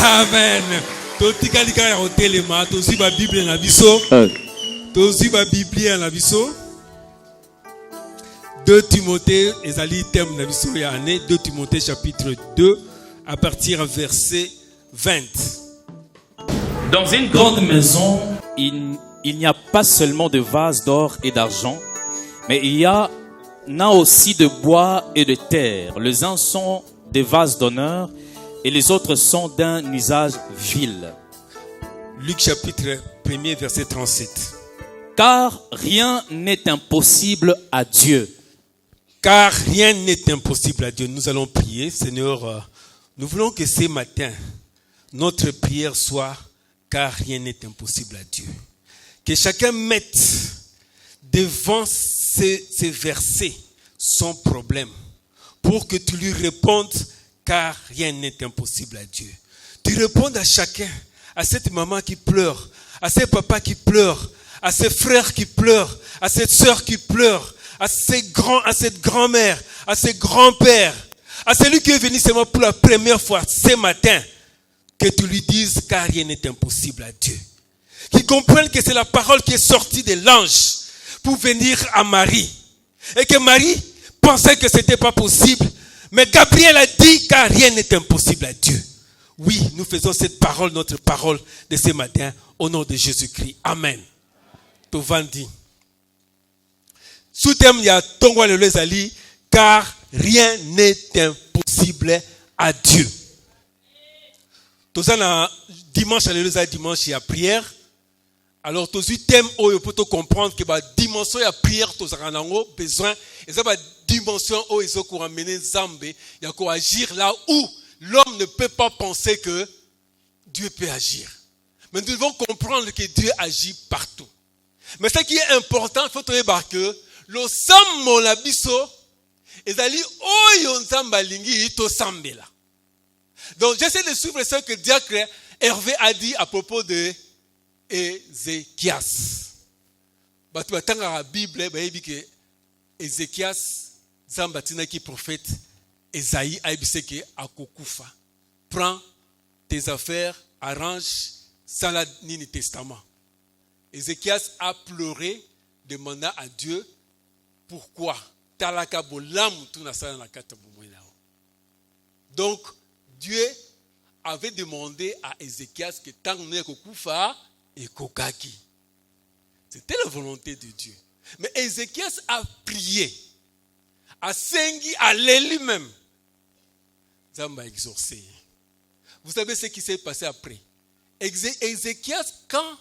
Amen. Totikali kaya hotelema tozi ba Bible na biso. Tozi ba Bible na biso. 2 Timothée ezali thème na biso ya année 2 Timothée chapitre 2 à partir verset 20. Dans une grande maison, il n'y a pas seulement de vases d'or et d'argent, mais il y en a aussi de bois et de terre. Les uns sont des vases d'honneur et les autres sont d'un usage vil. Luc chapitre 1er verset 37. Car rien n'est impossible à Dieu. Car rien n'est impossible à Dieu. Nous allons prier. Seigneur, nous voulons que ce matin, notre prière soit car rien n'est impossible à Dieu. Que chacun mette devant ces versets son problème pour que tu lui répondes car rien n'est impossible à Dieu. Tu réponds à chacun, à cette maman qui pleure, à ce papa qui pleure, à ces frères qui pleurent, à cette sœur qui pleure, à cette grand-mère, à ce grand-père, à celui qui est venu seulement pour la première fois ce matin, que tu lui dises car rien n'est impossible à Dieu. Qu'il comprenne que c'est la parole qui est sortie de l'ange pour venir à Marie. Et que Marie pensait que ce n'était pas possible. Mais Gabriel a dit car rien n'est impossible à Dieu. Oui, nous faisons cette parole, notre parole de ce matin, au nom de Jésus-Christ. Amen. Tovandi. Sous-thème, il y a Tongwa le Lezali, car rien n'est impossible à Dieu. Tozana dimanche, dimanche, il y a prière. Alors, tous les thèmes où il faut comprendre que la dimension de la prière, tu as besoin. Et ça, la dimension où il faut amener Zambé, il faut agir là où l'homme ne peut pas penser que Dieu peut agir. Mais nous devons comprendre que Dieu agit partout. Mais ce qui est important, il faut savoir que le sammo la biso, ezali oyo nzamba lingi to sambela. Donc, j'essaie de suivre ce que diacre Hervé a dit à propos de Ézéchias. Batu batanga la Bible, bayebi que Ézéchias, zamba tina ki prophète, Esaïe a dit que akokufa. Prends tes affaires, arrange, sans la nini testament. Ézéchias a pleuré, demanda à Dieu pourquoi. Donc, Dieu avait demandé à Ézéchias que tant que kufa et kokaki. C'était la volonté de Dieu. Mais Ézéchias a prié, a sengi, a lui-même. Zamba exaucé. Vous savez ce qui s'est passé après? Ézéchias, quand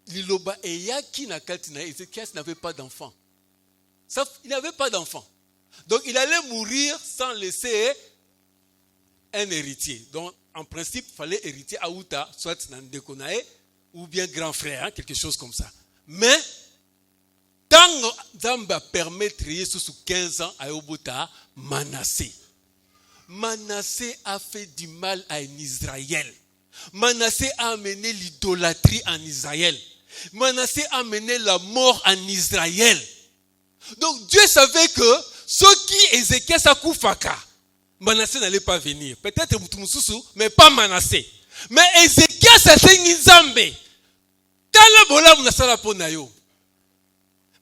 Liloba et Yaki Nakatina, Ézéchias n'avait pas d'enfant. Il n'avait pas d'enfant. Donc il allait mourir sans laisser un héritier. Donc en principe, il fallait hériter à Outa, soit Nandekonae, ou bien grand frère, quelque chose comme ça. Mais, tant Zamba permettre sous 15 ans à Obuta, Manassé. Manassé a fait du mal à Israël. Manassé a amené l'idolâtrie en Israël. Manassé a amené la mort en Israël. Donc Dieu savait que ce qui Ézéchias a koufaka, Manassé n'allait pas venir. Peut-être Moutoumoussou, mais pas Manassé. Mais Ézéchias a fait Nizambe.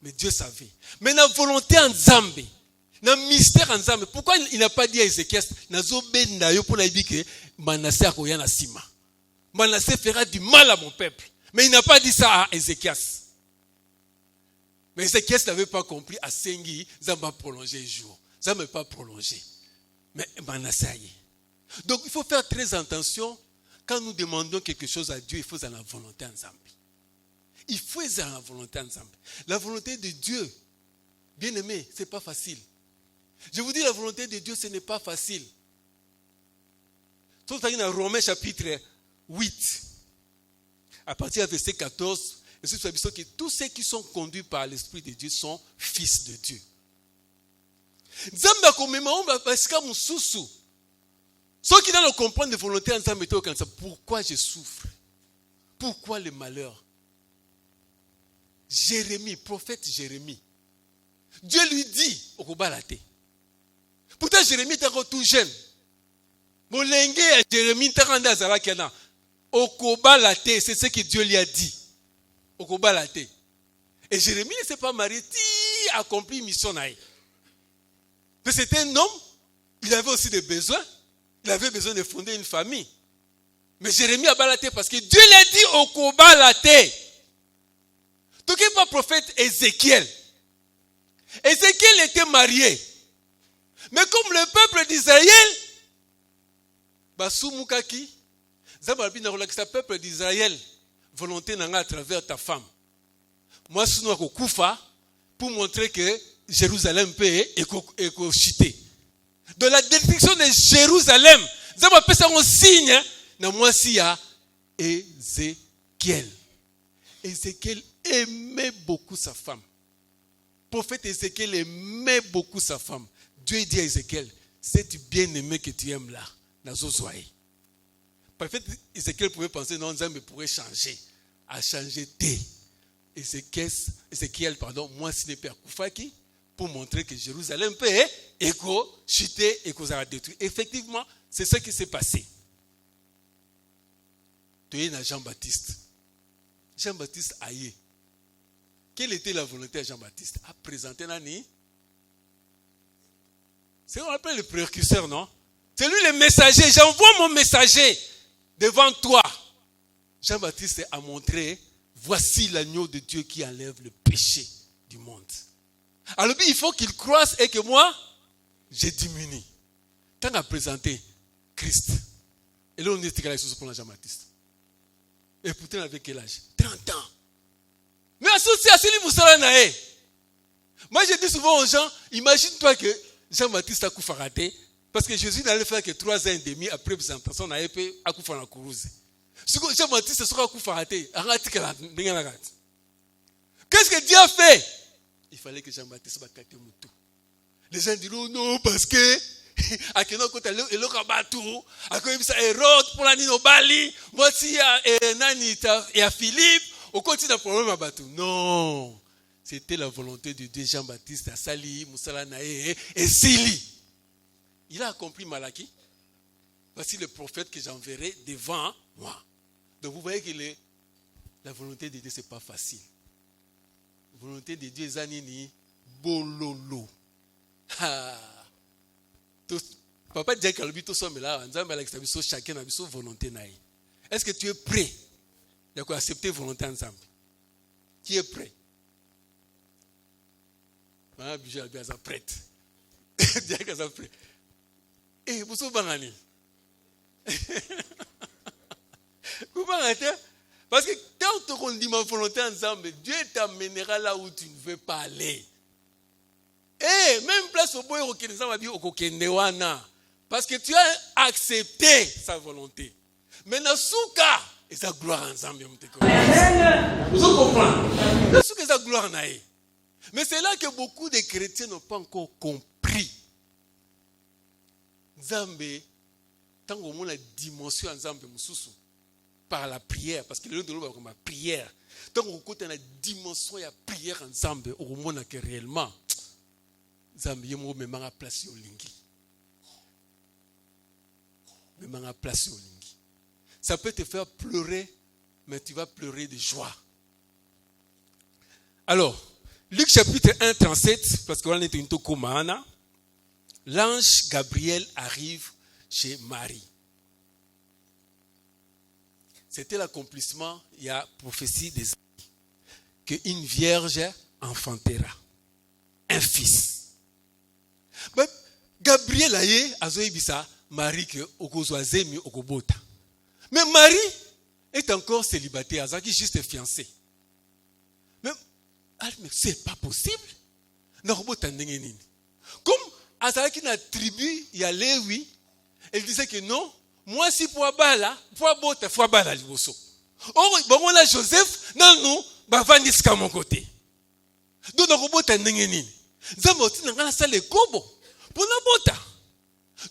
Mais Dieu savait. Mais la volonté en Zambé, le mystère en Zambé, pourquoi il n'a pas dit à Ézéchias, Manassé Manassé fera du mal à mon peuple. Mais il n'a pas dit ça à Ézéchias. Mais Ézéchias n'avait pas compris. À Sengi, ça va prolonger le jour. Ça ne va pas prolonger. Mais Manassé. Donc il faut faire très attention. Quand nous demandons quelque chose à Dieu, il faut avoir la volonté en Zambie. Il faut avoir la volonté en Zambie. La volonté de Dieu, bien aimé, ce n'est pas facile. Je vous dis, la volonté de Dieu, ce n'est pas facile. Tout dans Romains chapitre 8, à partir du verset 14, que tous ceux qui sont conduits par l'Esprit de Dieu sont fils de Dieu. Zamba komema omba pasika mususu. Ceux qui doivent comprendre les volontés ensemble, pourquoi je souffre? Pourquoi le malheur? Jérémie, prophète Jérémie, Dieu lui dit, Okobalate. Pourtant Jérémie était encore tout jeune. Molenge à Jérémie, Okobalate, c'est ce que Dieu lui a dit. Okobalate. Et Jérémie ne s'est pas marié, il a accompli une mission. Mais c'était un homme, il avait aussi des besoins. Il avait besoin de fonder une famille. Mais Jérémie a balaté parce que Dieu l'a dit au Kobalate. Tout qui n'est pas prophète Ézéchiel. Ézéchiel était marié. Mais comme le peuple d'Israël, Basumukaki, le peuple d'Israël, volonté n'a à travers ta femme. Moi, je suis Koufa pour montrer que Jérusalem peut être chité. De la destruction de Jérusalem, ça m'a fait un signe. Moi, si à Ézéchiel. Ézéchiel aimait beaucoup sa femme. Le prophète Ézéchiel aimait beaucoup sa femme. Dieu dit à Ézéchiel, c'est bien-aimé que tu aimes là, dans Zozoaï. Le prophète Ézéchiel pouvait penser, non, Zambé pourrait changer. A changé T. Ézéchiel, moi, si n'est pas Koufaki, pour montrer que Jérusalem peut être chuté et qu'on a détruit. Effectivement, c'est ce qui s'est passé. Tu es Jean-Baptiste. Jean-Baptiste aïe. Quelle était la volonté de Jean-Baptiste? À présenter Nani. C'est ce qu'on appelle le précurseur, non? C'est lui le messager. J'envoie mon messager devant toi. Jean-Baptiste a montré, voici l'agneau de Dieu qui enlève le péché du monde. Alors il faut qu'il croisse et que moi, je diminue. Tant à présenter Christ. Et là, on est égalé sur pour Jean-Baptiste. Et pourtant, avec quel âge? 30 ans. Mais associé à celui Moussala. Moi, je dis souvent aux gens, imagine-toi que Jean-Baptiste a raté, parce que Jésus n'allait faire que 3 ans et demi après présentation, il a fait la courouze. Si Jean-Baptiste sera raté, qu'est-ce que Dieu a fait? Il fallait que Jean-Baptiste soit caté moutou. Les gens diront non, parce que à quel moment il y a rabattu, à quoi il y a Hérode pour la Nino Bali, voici il y a Philippe, au continue d'un problème à Batou. Non, c'était la volonté de Dieu. Jean-Baptiste à Sali, Moussala Naé et Sili. Il a accompli Malaki. Voici le prophète que j'enverrai devant moi. Donc vous voyez que la volonté de Dieu, ce n'est pas facile. La volonté de Dieu, Zanini, Bololo. Papa dit que tout ça, mais là, chacun a sa volonté. Est-ce que tu es prêt à accepter la volonté ensemble? Qui est prêt? Je suis prête. Et vous savez, parce que quand on dit ma volonté ensemble, Dieu t'amènera là où tu ne veux pas aller. Et même place au boy parce que tu as accepté sa volonté. Mais dans ce cas, et sa gloire ensemble. Vous comprenez? C'est ce que sa gloire n'a. Mais c'est là que beaucoup de chrétiens n'ont pas encore compris. Zambé, tant qu'on a la dimension ensemble, par la prière, parce que le nom de l'homme la prière. Tant qu'on a la dimension de la prière ensemble, au moment que réellement, Zambé, il me met en place au lingi. Me met en place au lingi. Ça peut te faire pleurer, mais tu vas pleurer de joie. Alors, Luc chapitre 1, 37, parce qu'on est une tokomana, l'ange Gabriel arrive chez Marie. C'était l'accomplissement, il y a prophétie des années, qu'une vierge enfantera un fils. Mais Gabriel a dit ça, Marie que okozwazemi okobota. Mais Marie est encore célibataire, elle est juste fiancée. Mais c'est pas possible. Comme Azaki na tribu, il y a Lévi, elle disait que non, moi si pour bala, pour bota, pour bala liboso. Oh, bon on a Joseph, non nous, bavandi ska mon côté. Donc na robota ndenge nini. Zamoti na ngana sale kobo. Pour na bota.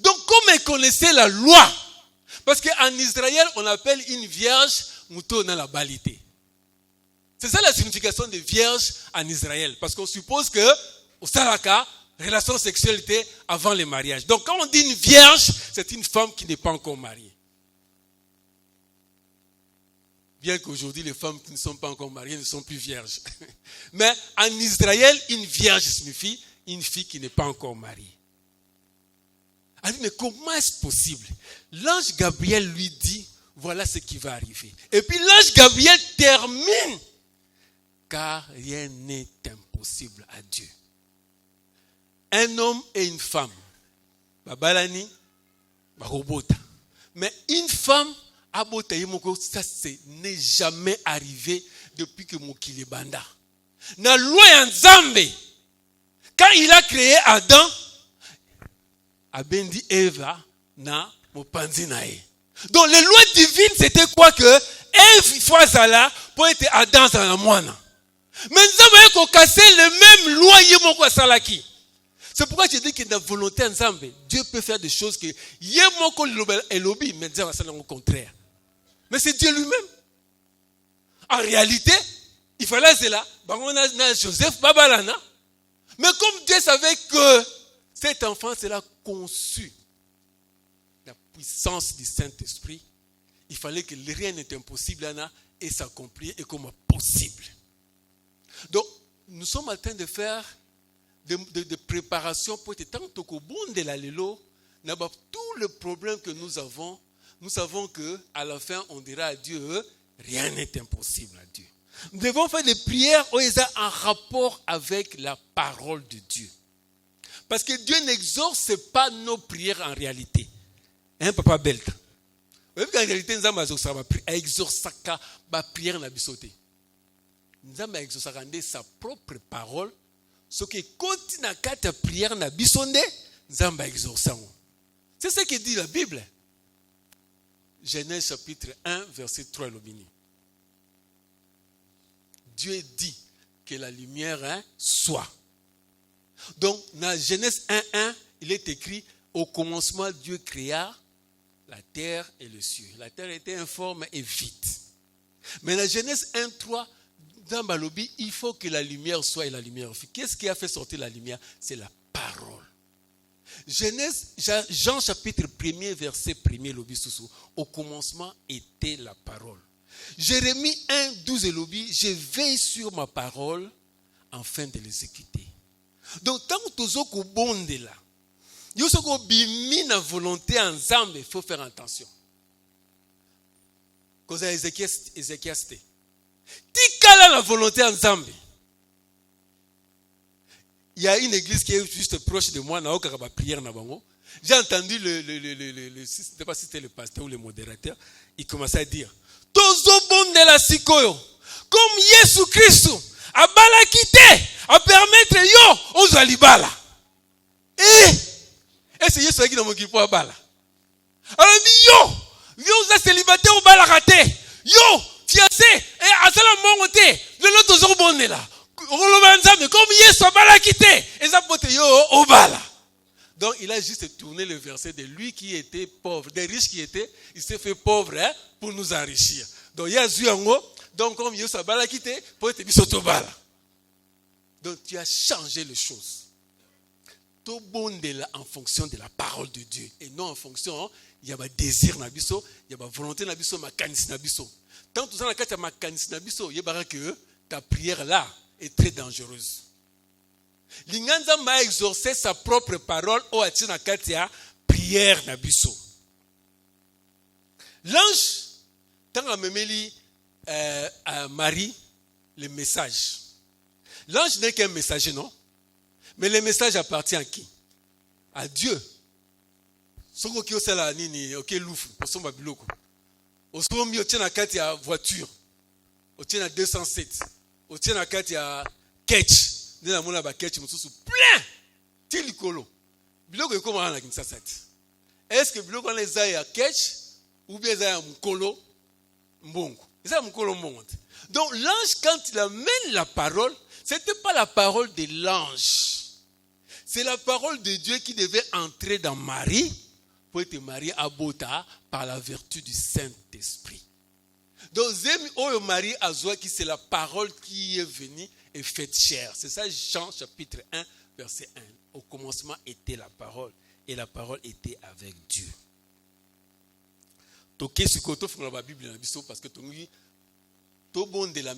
Donc, comme elle connaissait la loi, parce qu'en Israël, on appelle une vierge mouton dans la balité. C'est ça la signification de vierge en Israël. Parce qu'on suppose que, au Salaka, relation sexuelle était avant le mariage. Donc, quand on dit une vierge, c'est une femme qui n'est pas encore mariée. Bien qu'aujourd'hui, les femmes qui ne sont pas encore mariées ne sont plus vierges. Mais en Israël, une vierge signifie une fille qui n'est pas encore mariée. Elle dit, mais comment est-ce possible? L'ange Gabriel lui dit, voilà ce qui va arriver. Et puis l'ange Gabriel termine. Car rien n'est impossible à Dieu. Un homme et une femme. Babalani, barobota. Mais une femme, abota yemoko, ça n'est jamais arrivé depuis que Mokili Banda. Na loi Nzambe, quand il a créé Adam, abendi Eva na mopanzi nae. Donc les lois divines c'était quoi que Ève fois zala pour être Adam dans la moine. Mais nous avons cassé les mêmes lois yemoko salaki. C'est pourquoi je dis que dans la volonté Nzambe, Dieu peut faire des choses que yemoko elobi, mais Dieu va faire le contraire. Mais c'est Dieu lui-même. En réalité, il fallait cela. Joseph Babalana. Mais comme Dieu savait que cet enfant sera conçu, la puissance du Saint-Esprit, il fallait que rien n'est impossible et s'accomplir et comme possible. Donc, nous sommes en train de faire des préparations pour être tant qu'au bout de la lélo, tous les problèmes que nous savons qu'à la fin, on dira à Dieu, rien n'est impossible à Dieu. Nous devons faire des prières en rapport avec la parole de Dieu. Parce que Dieu n'exauce pas nos prières en réalité. Hein, Papa Belta? Vous voyez qu'en réalité, nous avons exaucé la prière na bisote. Nous avons exaucé sa propre parole. Ce qui continue à la prière na bisonde, nous avons exaucé. C'est ce que dit la Bible. Genèse chapitre 1, verset 3 l'obini. Dieu dit que la lumière soit. Donc, dans Genèse 1, il est écrit, au commencement, Dieu créa la terre et le ciel. La terre était informe et vide. Mais dans Genèse 1:3, dans Balobi, il faut que la lumière soit et la lumière fut. Qu'est-ce qui a fait sortir la lumière? C'est la parole. Jean chapitre 1er, verset 1er, lobi sousou. Au commencement était la parole. Jérémie 1:12 et lobi, je veille sur ma parole afin de l'exécuter. Donc, tant que tu es au bon de là, il faut que la volonté ensemble, il faut faire attention. Cause à Ézéchiel, c'était. Tikala la volonté ensemble. Il y a une église qui est juste proche de moi, prière. J'ai entendu je ne sais pas si c'était le pasteur ou le modérateur, il commençait à dire, Tozo bon de la sikoyo, comme Jésus Christ, a bala quitté, a permettre yo, aux alibala. Et c'est Jésus qui n'a pas quitté bala. Alors dit yo, vous êtes célibataire au bala raté, yo, fiancé, et à cela monté, le lot tozo bon de là. Comme Jésus a bala quitté, et ça peut yo au bala. Donc il a juste tourné le verset de lui qui était pauvre, des riches qui étaient, il s'est fait pauvre pour nous enrichir. Donc il y a Zuango, donc comme Jésus a bala quitté, pour être bisoto bala. Donc tu as changé les choses. Tout bon de là en fonction de la parole de Dieu et non en fonction il y a un désir nabiso, il y a une volonté nabiso, ma canis nabiso. Tant tout ça na kata ma canis nabiso, il y a que ta prière là est très dangereuse. L'inganza m'a exaucé sa propre parole au atina katia prière nabiso. L'ange tant a memeli à Marie le message. L'ange n'est qu'un messager, non? Mais le message appartient à qui? À Dieu. Ce qui est là, ok, louf, au son babiloko. Au son mi, au tien à quatre, il y a voiture. Au tien à 207. Au tien à quatre, il y a ketch. Il y a un ketch, plein. Tilikolo. Biloko est comment on a dit ça? Est-ce que biloko on les a ketch ou bien il y a un mukolo mbongo? C'est un mukolo mbongo. Donc l'ange, quand il amène la parole, ce n'était pas la parole de l'ange. C'est la parole de Dieu qui devait entrer dans Marie pour être mariée à Bota par la vertu du Saint-Esprit. Donc, Marie Azoa, qui c'est la parole qui est venue et faite chair. C'est ça, Jean chapitre 1, verset 1. Au commencement était la parole, et la parole était avec Dieu. Toké sukoto font la Bible parce que tout bon de la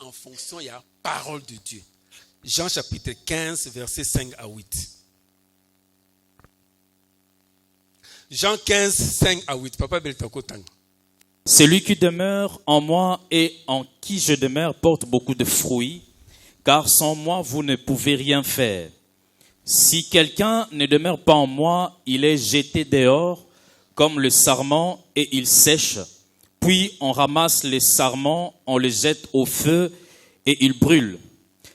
en fonction il y a parole de Dieu. Jean chapitre 15 verset 5 à 8. Jean 15 5 à 8. Papa Beltakotang. Celui qui demeure en moi et en qui je demeure porte beaucoup de fruits, car sans moi vous ne pouvez rien faire. Si quelqu'un ne demeure pas en moi, il est jeté dehors comme le sarment et il sèche. Puis on ramasse les sarments, on les jette au feu et ils brûlent.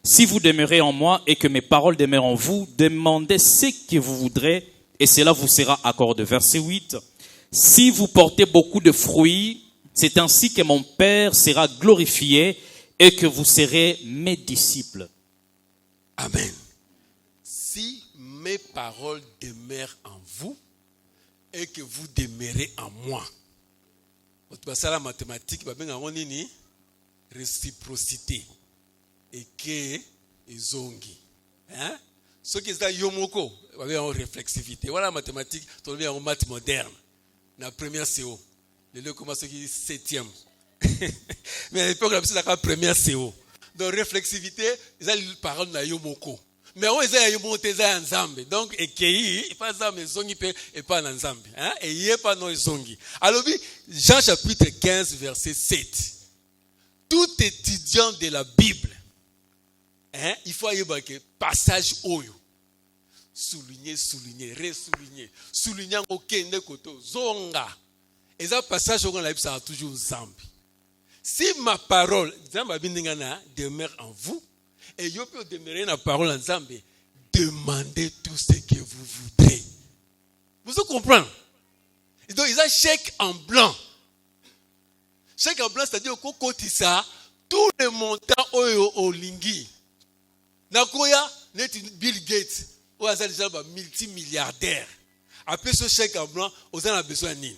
Si vous demeurez en moi et que mes paroles demeurent en vous, demandez ce que vous voudrez et cela vous sera accordé. Verset 8. Si vous portez beaucoup de fruits, c'est ainsi que mon Père sera glorifié et que vous serez mes disciples. Amen. Si mes paroles demeurent en vous et que vous demeurez en moi. La mathématique, réciprocité. Et que zongi. Ce qui est yomoko, réflexivité. Voilà la mathématique, on est en maths moderne. La première CO. Les deux commencent qui 7e. Mais à l'époque, la première CO. Donc réflexivité, ils ont les paroles de yomoko. Mais on est à yomote ensemble. Donc et pas ensemble zongi et pas ensemble. Et il n'y a pas non zongi. Alors Jean chapitre 15 verset 7. Tout étudiant de la Bible, il faut y avoir que passage oyo. Souligner, ressouligner. Soulignant aucun côté. Zonga. Et ça passage on la Bible ça a toujours zambi. Si ma parole, demeure en vous, et vous pouvez demeurer la parole en Zambie, demandez tout ce que vous voudrez. Vous comprenez? Et donc, ils ont chèque en blanc. Chèque en blanc, c'est-à-dire qu'au quotidien, tous les montants au lingui. Nakoya, Bill Gates, ou à déjà multimilliardaire. Après ce chèque en blanc, vous avez besoin de nini.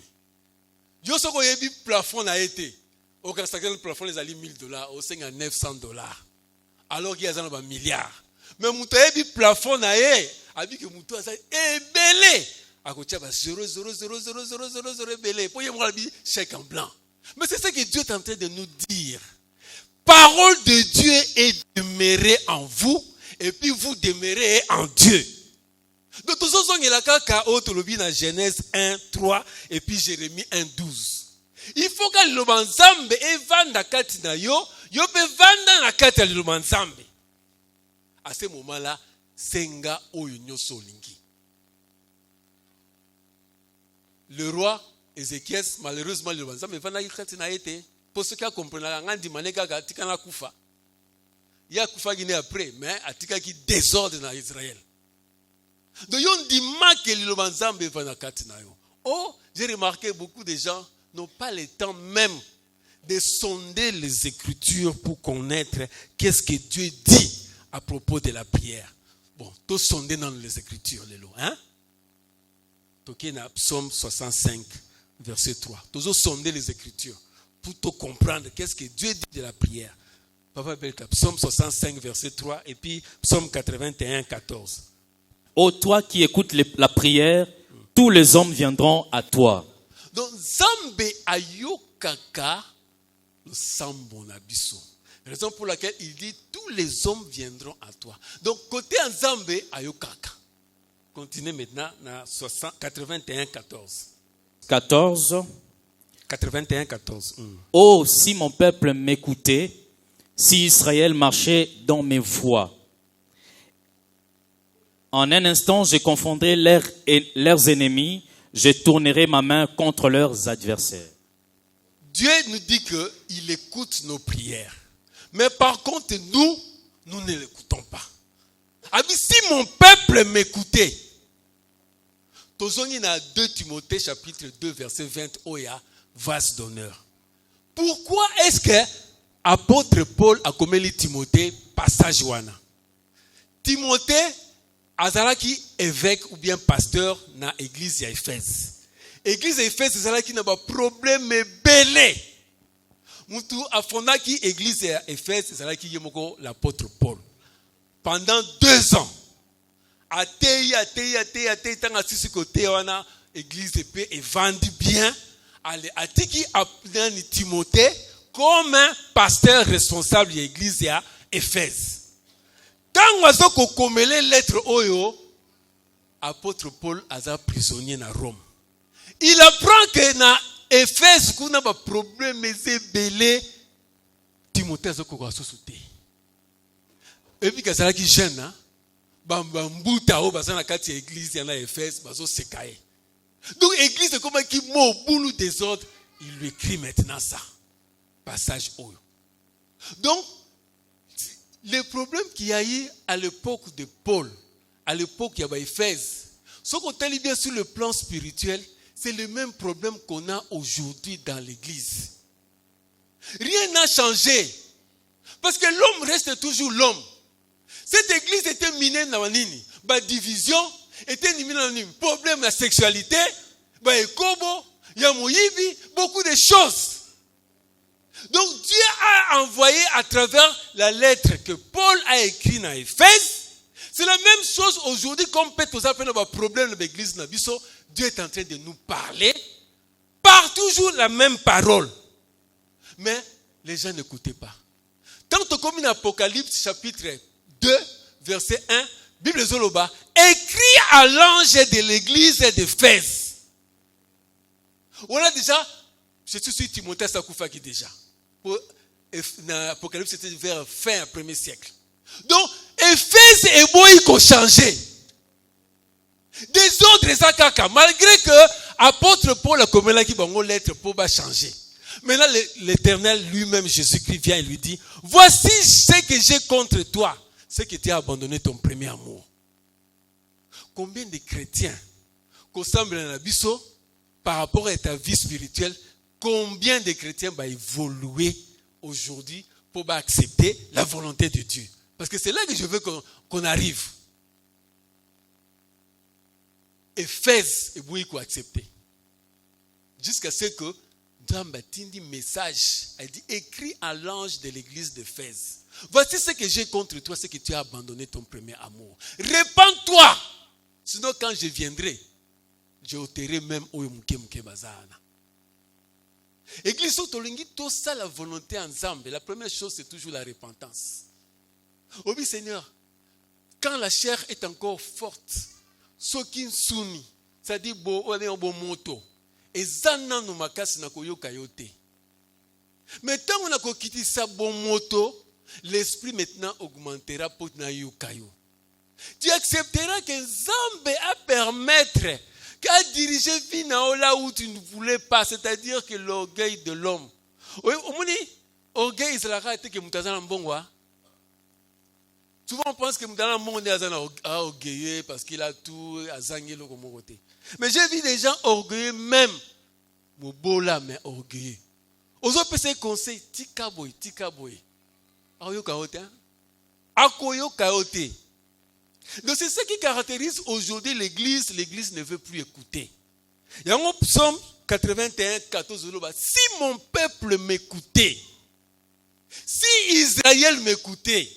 Yo ce qu'on y a vu plafond a été. Au Canada, le plafond les a mis $1000, au Sénégal $900. Alors qu'il y a un milliard. Mais mon plafond a dit que mon toit est belé. À côté, 0,00000 belé. Pour y avoir un chèque en blanc. Mais c'est ce que Dieu est en train de nous dire. Parole de Dieu est demeurée en vous, et puis vous demeurez en Dieu. Donc, tout ça, il y a la Genèse 1, 3, et puis Jérémie 1, 12. Il faut que le manzambe et vanda katina yo pe vanda na kati le manzambe. À ce moment-là, senga oyo nyoso lingi. Le roi Ézéchiel, malheureusement le manzambe vanda katina été. Pour ceux qui comprennent la ngandi maneka katika na kufa. Ya kufa gine après, mais atika qui désordre dans Israël. Donc yon dit que le manzambe vanda katina yo. Oh, j'ai remarqué beaucoup de gens n'ont pas le temps même de sonder les Écritures pour connaître qu'est-ce que Dieu dit à propos de la prière. Bon, tout sonder dans les Écritures, les lois. Toké na Psaume 65, verset 3. Toujours sonder les Écritures pour tout comprendre qu'est-ce que Dieu dit de la prière. Papa Belka, Psaume 65, verset 3, et puis Psaume 81, 14. Ô toi qui écoutes la prière, tous les hommes viendront à toi. Donc, Zambe ayokaka le sambo na biso. Raison pour laquelle il dit tous les hommes viendront à toi. Donc, côté en Zambe ayokaka. Continuez maintenant na 81, 14. 14. 81, 14. Oh, si mon peuple m'écoutait, si Israël marchait dans mes voies. En un instant, je confondrai leurs ennemis. Je tournerai ma main contre leurs adversaires. Dieu nous dit qu'il écoute nos prières. Mais par contre, nous ne l'écoutons pas. Si mon peuple m'écoutait, Tozongi na 2 Timothée chapitre 2 verset 20, Oya, vase d'honneur. Pourquoi est-ce que apôtre Paul a commis Timothée passage wana? Timothée azalaki évêque ou bien pasteur na église ya Éphèse. Église ya Éphèse azalaki na ba problème belé. Mutu afondaki église ya Éphèse azalaki yemoko l'apôtre Paul. Pendant 2 ans. Atei tanga sisi côté wana église épée et vendit bien. Allez atiki apnani Timothée comme un pasteur responsable de l'église à Éphèse. Quand on a commelé lettre Oyo, apôtre Paul a prisonnier à Rome. Il apprend que dans Éphèse, qu'on a un problème, mais c'est belé. Timothée a sauté. Et puis, quand il est jeune, Bambouta, basana kati église à Éphèse, baso sekaye. Donc, l'église, comme qui mot boulou désordre, il lui écrit maintenant ça. Passage Oyo. Donc, le problème qu'il y a eu à l'époque de Paul, à l'époque il y a Éphèse, ce qu'on t'a dit bien sur le plan spirituel, c'est le même problème qu'on a aujourd'hui dans l'église. Rien n'a changé. Parce que l'homme reste toujours l'homme. Cette église était minée dans la nini. La division était minée dans la problème de la sexualité, ekobo, yamoyibi, beaucoup de choses. Donc Dieu a envoyé à travers la lettre que Paul a écrite dans Éphèse. C'est la même chose aujourd'hui comme peut-être vous avez un problème de l'église Nabiso. Dieu est en train de nous parler par toujours la même parole. Mais les gens n'écoutaient pas. Tant que comme in Apocalypse chapitre 2 verset 1, Bible Zoloba écrit à l'ange de l'église d'Éphèse. On a déjà, je suis sur Timothée Sakoufaki déjà. Apocalypse c'était vers fin 1er siècle. Donc Éphèse et Boï ont changé. Des autres Zakaka, malgré que apôtre Paul a commis la qui bango lettre pour pas changer. Maintenant l'Éternel lui-même Jésus-Christ vient et lui dit: voici ce que j'ai contre toi, c'est que tu as abandonné ton premier amour. Combien de chrétiens qu'on semble dans l'abisso par rapport à ta vie spirituelle? Combien de chrétiens vont évoluer aujourd'hui pour accepter la volonté de Dieu? Parce que c'est là que je veux qu'on arrive. Éphèse et Bouy qu'on accepter. Jusqu'à ce que dans un message, elle dit: écris à l'ange de l'église d'Éphèse. Voici ce que j'ai contre toi, c'est que tu as abandonné ton premier amour. Répands-toi. Sinon quand je viendrai, je ôterai même au mke bazana. Église autolingi, tout ça la volonté ensemble. La première chose, c'est toujours la repentance. Oh oui, Seigneur, quand la chair est encore forte, ce qui souni, c'est-à-dire on est un bon moto, et zana no makasi na koyo kayote. Mais tant on a quitté ça bon moto, l'esprit maintenant augmentera pour na yokayo. Tu accepteras que Zambé a permettre qu'à diriger vie là où tu ne voulais pas, c'est-à-dire que l'orgueil de l'homme. Oui, orgueil c'est la réalité que Moutazana Mbongwa. Souvent on pense que Moutazana Mbongwa est orgueilleux parce qu'il a tout à Zangelo comme côté. Mais j'ai vu des gens orgueilleux même. Mobola mais orgueilleux. Aux autres ces conseils, tika boy. Akoyo kaote. Akoyo kaote. Donc c'est ce qui caractérise aujourd'hui l'église. L'église ne veut plus écouter. Il y a un psaume 81, 14. Si mon peuple m'écoutait, si Israël m'écoutait,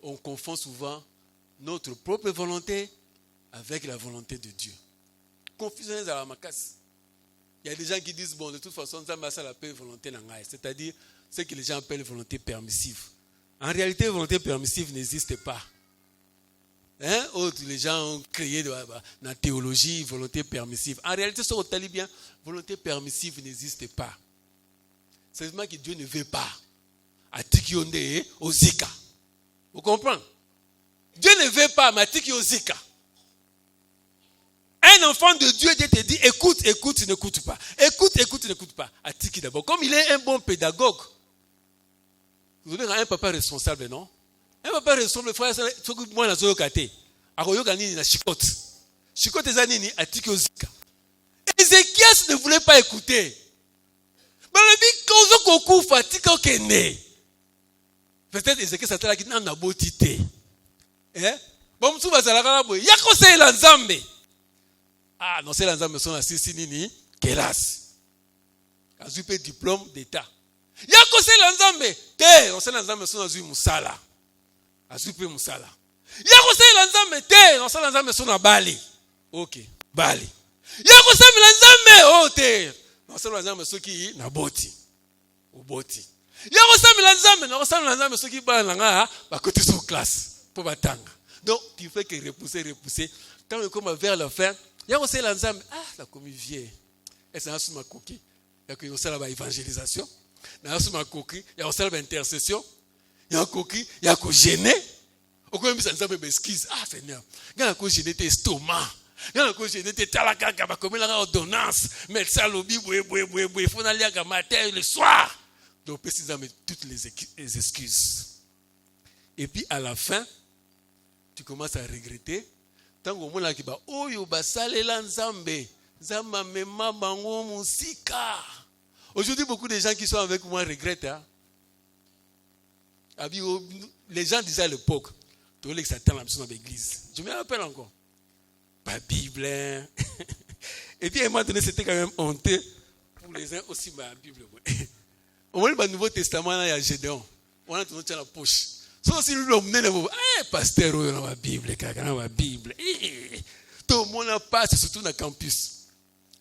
on confond souvent notre propre volonté avec la volonté de Dieu. Confusion à la macasse. Il y a des gens qui disent, bon, de toute façon, ça m'a la paix volonté nangaï. C'est-à-dire, ce que les gens appellent volonté permissive. En réalité, volonté permissive n'existe pas. Les gens ont créé dans la théologie volonté permissive. En réalité, ce qu'on dit bien, volonté permissive n'existe pas. C'est seulement que Dieu ne veut pas. À Tikionde et au Zika. Vous comprenez? Dieu ne veut pas, mais à Tikionde et au Zika. Un enfant de Dieu, Dieu te dit, écoute, tu n'écoutes pas. Écoute, tu n'écoutes pas. À Tiki d'abord. Comme il est un bon pédagogue, vous avez un papa responsable, non? Un papa responsable, frère, il faut que moi, je sois kate. Aroyogani na chicote. Chicote zanini, à Tiki Ozika. Ézéchias ne voulait pas écouter. Mais le dit, quand on coupe, Tika Kene. Peut-être Ézéchias s'attendait à une abotité. Bon, tu vas à la Galabo. Il y a quoi c'est l'ensemble? Ah, non, c'est l'ensemble, son assisté nini, kélas. A eu diplôme d'État. Il y a quoi c'est l'ensemble? Té, non, c'est l'ensemble, son azui Moussala. A eu Moussala. Il y a quoi c'est l'ensemble? Té, non, c'est l'ensemble, son Bali. Ok, Bali. Il y a quoi c'est l'ensemble? Oh, té. Non, c'est l'ensemble, son qui na boti. Au boti. Il y a quoi c'est l'ensemble? Non, c'est l'ensemble, son qui va là, à côté de son classe. Pour batanga. Donc, tu fais que repousser. Quand on commence vers la fin, il y a aussi l'ensemble. Ah, la commis vieille. Et c'est un sous ma coquille. Il y a aussi la évangélisation. Il y a aussi ma coquille. Il y a aussi l'intercession. Il y a un coquille. Il y a un gêné. Au cas où ça nous a fait excuse. Ah, Seigneur. Il y a un gêné tes estomac. Il y a un gêné tes talaka. Comme la ordonnance. Médecin lobby. Il faut aller à matin le soir. Donc, précisément, toutes les excuses. Et puis, à la fin, tu commences à regretter. Tant que monde qui va oyo basalela nzambe nzamba mema bango musika. Aujourd'hui beaucoup de gens qui sont avec moi regrettent. Les gens disaient à l'époque, tu veux que ça tient l'absence dans l'église. Je me rappelle encore. Pas Bible. Et puis à un moment donné c'était quand même honteux pour les uns aussi ma Bible. Au moins le Nouveau Testament là il y a Gédéon. On a tout dans la poche. So si nous l'emmenons, pasteur, dans la Bible, dans la Bible. Tout le monde passe, surtout dans le campus.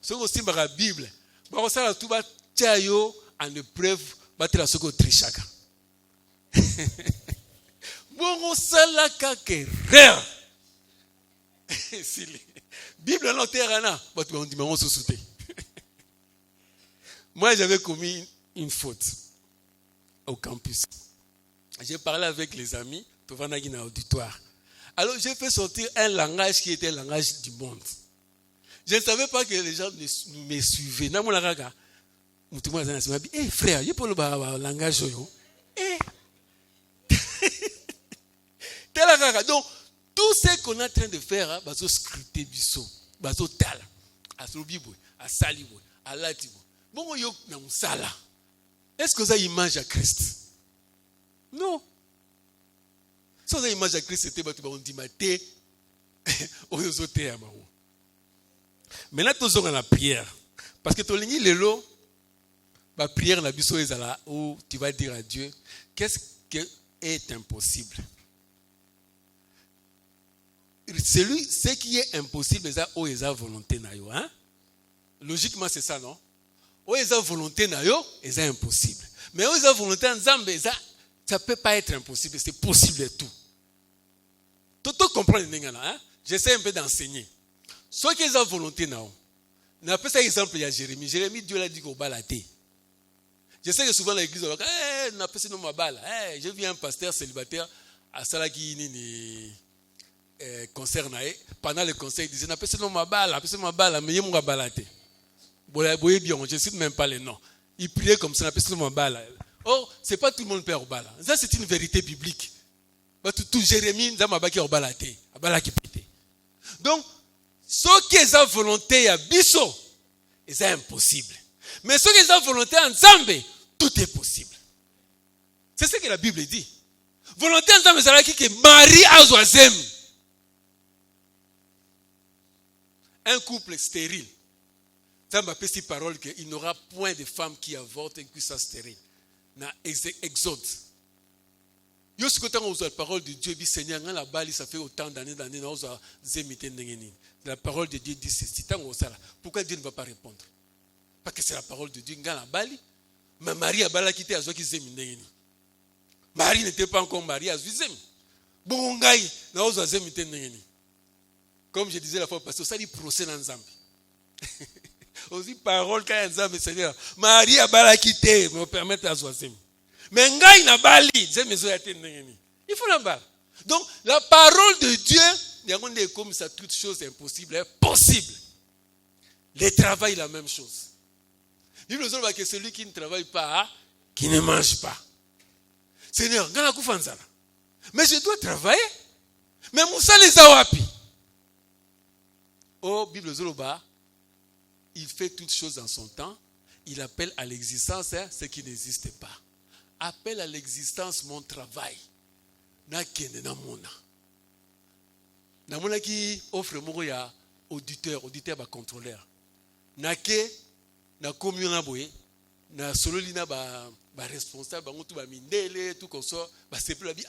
So aussi dans la Bible. Bon, ça tout va tiayo en épreuve, battre la seconde trichaka. Bon, ça la caquerre. Bible non terrain, but on dit mais on se soutient. Moi, j'avais commis une faute au campus. J'ai parlé avec les amis, tout va dans l'auditoire. Alors j'ai fait sortir un langage qui était le langage du monde. Je ne savais pas que les gens me suivaient. Eh frère, il faut le langage. Donc, tout ce qu'on est en train de faire, c'est scruter biso, c'est tal, à Slobibo, à Salibo, à Latibo. Bon, yo na musala. Est-ce que ça image à Christ? Non. Si vous avez image à Christ, c'était on dit maté aux autres. Maintenant, nous avons la prière. Parce que tu as dit la prière, la biso est là où tu vas dire à Dieu, qu'est-ce qui est impossible? Ce qui est impossible, c'est où est la volonté. Hein? Logiquement, c'est ça, non? Où est la volonté, c'est impossible. Mais où est la volonté, ça ne peut pas être impossible, c'est possible tout. Tout comprendre, hein? J'essaie un peu d'enseigner. Ce qui est la volonté, on appelle ça exemple, il y a Jérémie. Jérémie, Dieu l'a dit qu'on va la thé. Je sais que souvent l'église, on appelle ça nos balle. J'ai vu un pasteur célibataire à Salaki concert. Pendant le concert, il disait appelle ça nos balle, mais il y a mon balaté. Boye bien, je ne cite même pas les noms. Il priait comme ça, appelle ça nos balle. Oh, ce n'est pas tout le monde qui perd au bal. Ça, c'est une vérité biblique. Tout Jérémie, qui au balaté. Donc, ce qui est la volonté à Bisso, c'est impossible. Mais ce qui est la volonté en Zambé, tout est possible. C'est ce que la Bible dit. Volonté en Zambé, c'est que Marie a Zoazem. Un couple stérile. Ça m'a fait cette parole qu'il n'y aura point de femmes qui avortent et qui sont stériles. Dans Exode. Yo ce côté on a la parole de Dieu dit Seigneur la balle ça fait autant d'années on a zémité ndengeni. La parole de Dieu dit ceci tant on ça. Pourquoi Dieu ne va pas répondre? Parce que c'est la parole de Dieu ngala bali. Mais Marie a bala quitté azo ki zemi ndengeni. Marie n'était pas encore mariée à zemi. Bon ngai na ozo zémité ndengeni. Comme je disais la fois parce que ça dit procès dans Nzambe. Aussi parole quand Nzambe Seigneur. Marie a bala quitté me permettre à zemi. Mais ngai na bali, il faut la balle. Donc la parole de Dieu, comme ça, toute chose impossible est possible. Le travail, la même chose. Il nous dit que celui qui ne travaille pas, qui ne mange pas. Seigneur, mais je dois travailler. Mais Moussa les a wapi. Oh, Bible Zoloba, il fait toutes choses en son temps. Il appelle à l'existence ce qui n'existe pas. appelle à l'existence mon travail. Nakende na mona. Na mona qui offre moko ya auditeur ba contrôleur. Nake na commune na boye na sololina ba responsable bango tout ba mindele tout comme ça ba sepela bi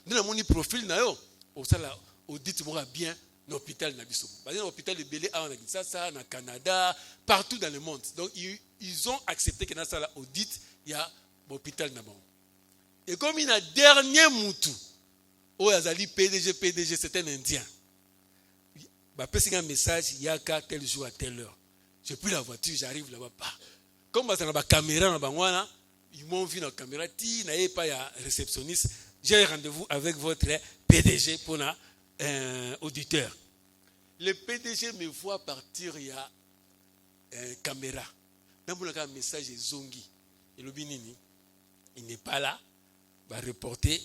na moni profil na yo au sala audit moko bien l'hôpital na biso. Ba na hôpital de Belé na Kinshasa na Canada partout dans le monde. Donc ils ont accepté que na sala audit il y a l'hôpital na bon. Et comme il a dernier moutou oh azali PDG c'est un Indien. Bah passer un message il y a qu'à tel jour à telle heure. J'ai pris la voiture, j'arrive là-bas pas. Comme ça na ba caméra na bangwana, ils m'ont vu dans la caméra ti na pas ya réceptionniste, j'ai rendez-vous avec votre PDG pour un auditeur. Le PDG me voit partir il y a caméra. Dans un message zongi. Et le binini il n'est pas là, va reporter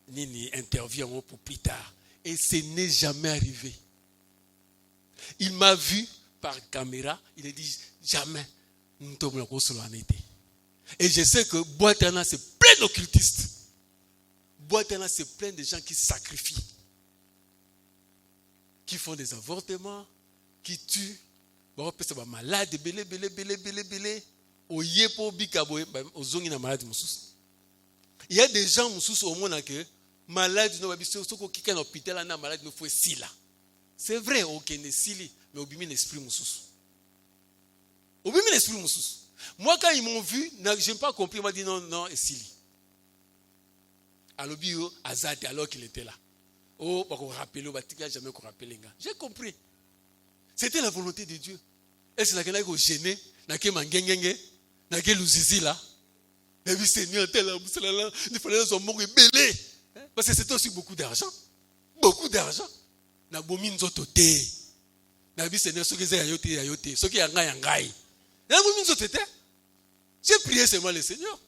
ni interview pour plus tard. Et ce n'est jamais arrivé. Il m'a vu par caméra, il a dit jamais nous tomberons sur la été. Et je sais que Boitana c'est plein d'occultistes. Boitana c'est plein de gens qui sacrifient, qui font des avortements, qui tuent. Bon, c'est pas malade, belé. Au yepo bikabo, au zongi na malade moussous. Il y a des gens moussous au monde que malade no babiso soko kika na hôpital na malade no faut si là. C'est vrai OK ne sili mais au bimi l'esprit moussous. Au bimi l'esprit moussous. Moi quand ils m'ont vu, je n'ai pas compris, il m'a dit non et sili. Alors bio azate alors qu'il était là. Oh ba ko rappeler ba tika jamais ko rappeler nga. J'ai compris. C'était la volonté de Dieu. Et c'est là qu'il a gêné, na ke mangengenge, na ke luzizi là. Mais oui, Seigneur, il fallait son mot belé. Parce que c'était aussi beaucoup d'argent. Beaucoup d'argent. Na bomin zotote. Na bi Seigneur, ce qui est ayote. Ce qui est yangai. Na bomin zotote. J'ai prié seulement le Seigneur.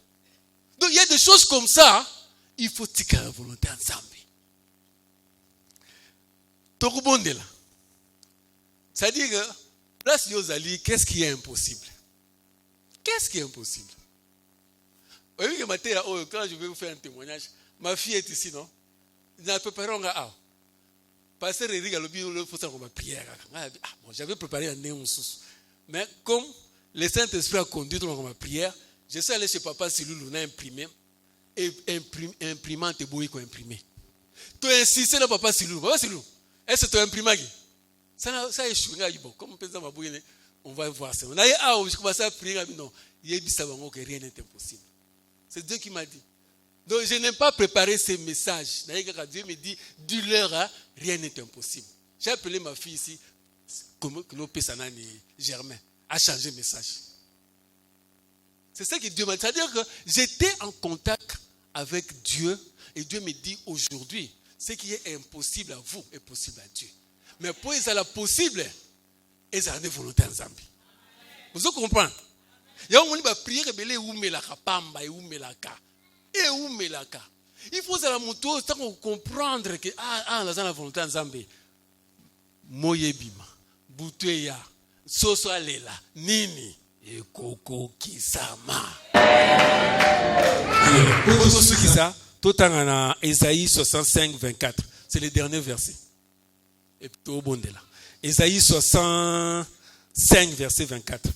Donc il y a des choses comme ça. Il faut tirer la volonté ensemble. Tokubondela. C'est-à-dire que là, si vous allez, qu'est-ce qui est impossible? Qu'est-ce qui est impossible? Oui, quand je vais vous faire un témoignage, ma fille est ici, non? Nous avons préparé un gars. Pasteur Eric a le faut savoir ma prière. Bon, j'avais préparé un néon sous. Mais comme le Saint-Esprit a conduit dans ma prière, je suis allé chez Papa Silou, on a imprimé. Et imprimante et bouillie qu'on a imprimé. Tu as insisté dans Papa Silou. Papa Silou, est-ce que tu as imprimé? Ça a échoué. Comme on va voir ça. On a dit, je commence à prier. Non, il y a dit que rien n'est impossible. C'est Dieu qui m'a dit. Donc je n'ai pas préparé ces messages. Dieu me dit, dis-leur, rien n'est impossible. J'ai appelé ma fille ici, Germain, à changer le message. C'est ça que Dieu m'a dit. C'est-à-dire que j'étais en contact avec Dieu et Dieu me dit aujourd'hui, ce qui est impossible à vous est possible à Dieu. Mais pour que ça soit possible, ils ont des volontés en Zambie. Vous comprenez? Il y a un moment où prier rebelle oumelaka pamba et oumelaka et oumelaka. Il faut ça la moto tant comprendre que la volonté en Zambie. Moyebima, buteya, soso alela, nini et koko kisama. Koko soso kisa, tout en Ésaïe 65 24. C'est le dernier verset. Et tout bon de là. Ésaïe 65 verset 24.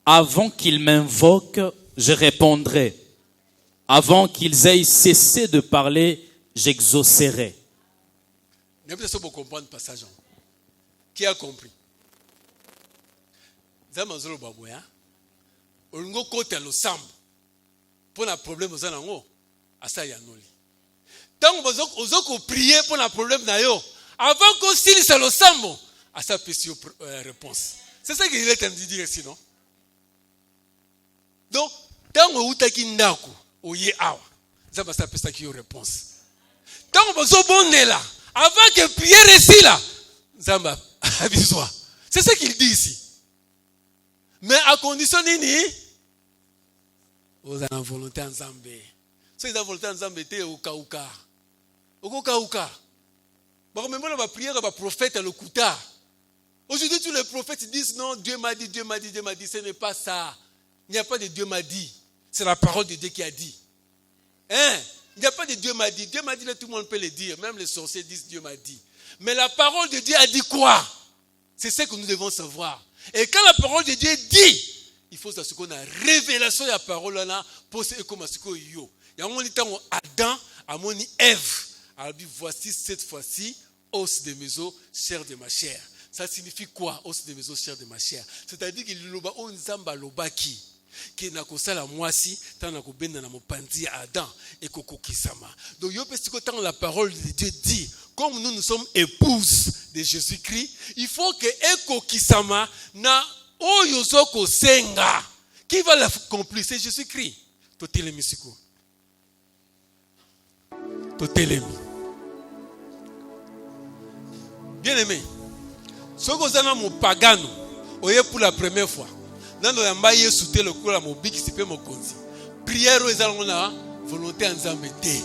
Avant qu'ils m'invoquent, je répondrai. Avant qu'ils aient cessé de parler, j'exaucerai. N'importe quoi pour comprendre le passage. Qui a compris? Zamazolo baboya. Olungo kote lo sambo. Pour un problème aux anango, asa yanoli. Tant que vous priez pour un problème nayo, avant qu'on style ça le sambo, asa pesi réponse. C'est ça qu'il est en train de dire ici, non? Donc, tant que vous avez une ndako, oye awa, ça va s'appeler ça qui est une réponse. Tant que vous avez bon là, avant que prière ici là, Zamba, avisoi. C'est ça qu'il dit ici. Mais à condition nini, vous avez une volonté en Zambé. Si vous avez une volonté en Zambé, c'est au Kauka. Au Kauka. Bon, même la prière, le prophète le Kouta. Aujourd'hui, tous les prophètes disent non, Dieu m'a dit, ce n'est pas ça. Il n'y a pas de Dieu m'a dit. C'est la parole de Dieu qui a dit. Hein? Il n'y a pas de Dieu m'a dit. Dieu m'a dit, là, tout le monde peut le dire. Même les sorciers disent Dieu m'a dit. Mais la parole de Dieu a dit quoi? C'est ce que nous devons savoir. Et quand la parole de Dieu dit, il faut savoir qu'on a révélation de la parole là pour ce comme ce que yo. Il y a un temps où Adam a moni Ève. Alors voici cette fois-ci os de mes os, chair de ma chair. Ça signifie quoi, os de mes os, chair de ma chair? C'est-à-dire qu'il loba on zamba lobaki. Qui n'a qu'au sala moisi, tant n'a qu'au ben dans mon panzi Adam et koko kisama. Donc yo parce que tant la parole de Dieu dit, comme nous sommes épouses de Jésus-Christ, il faut que eko kisama na oyozoko senga. Qui va l'accomplir? C'est Jésus-Christ. Totelemi siko. Totelemi. Bien aimé. Ce que vous avez mon pagano, oye pour la première fois. Nando yamba Yesu te le kula mo biki sipe mo konzi. Prière ezalongo na volonté nzambe te.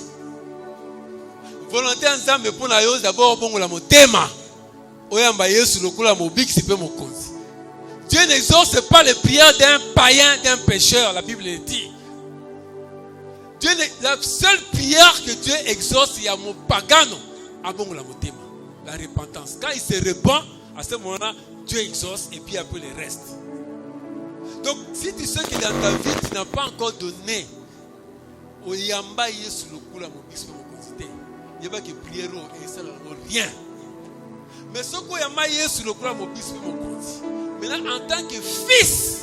Volonté nzambe pour na yo d'abord bongo la motema. Oyamba Yesu le kula mo biki sipe mo konzi. Dieu n'exauce pas les prières d'un païen, d'un pécheur, la Bible le dit. La seule prière que Dieu exauce, il y a mon pagano, à bongo la motema, la repentance. Quand il se répand, à ce moment-là, Dieu exauce et puis après le reste. Donc, si tu sais que dans ta vie, tu n'as pas encore donné au yamba yesu le kula mo bispo mo konzite, il y a pas que prière et ça ne rien. Mais ce que yamba yesu le kula mo bispo mo konzi. Maintenant, en tant que fils,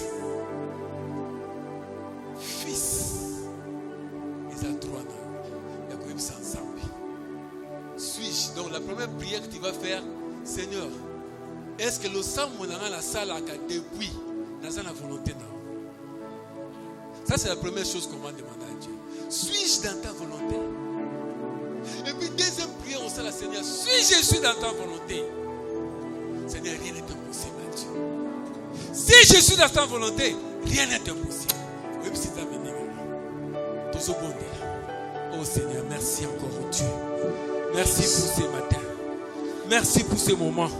ils ont droit il y a comme ça ensemble. Suis-je? Donc, la première prière que tu vas faire, Seigneur, est-ce que le sang mon dans la salle a depuis dans la volonté non? Ça, c'est la première chose qu'on va demander à Dieu. Suis-je dans ta volonté? Et puis, deuxième prière au sein de Seigneur, suis-je dans ta volonté? Seigneur, rien n'est impossible à Dieu. Si je suis dans ta volonté, rien n'est impossible. Même si tu as mené, oh Seigneur, merci encore Dieu. Merci pour ces matins. Merci pour ces moments.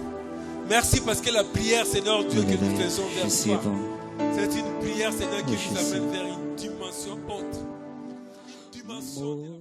Merci parce que la prière, Seigneur Dieu, que nous faisons vers toi, c'est une prière, Seigneur, qui nous amène vers une dimension haute. Une dimension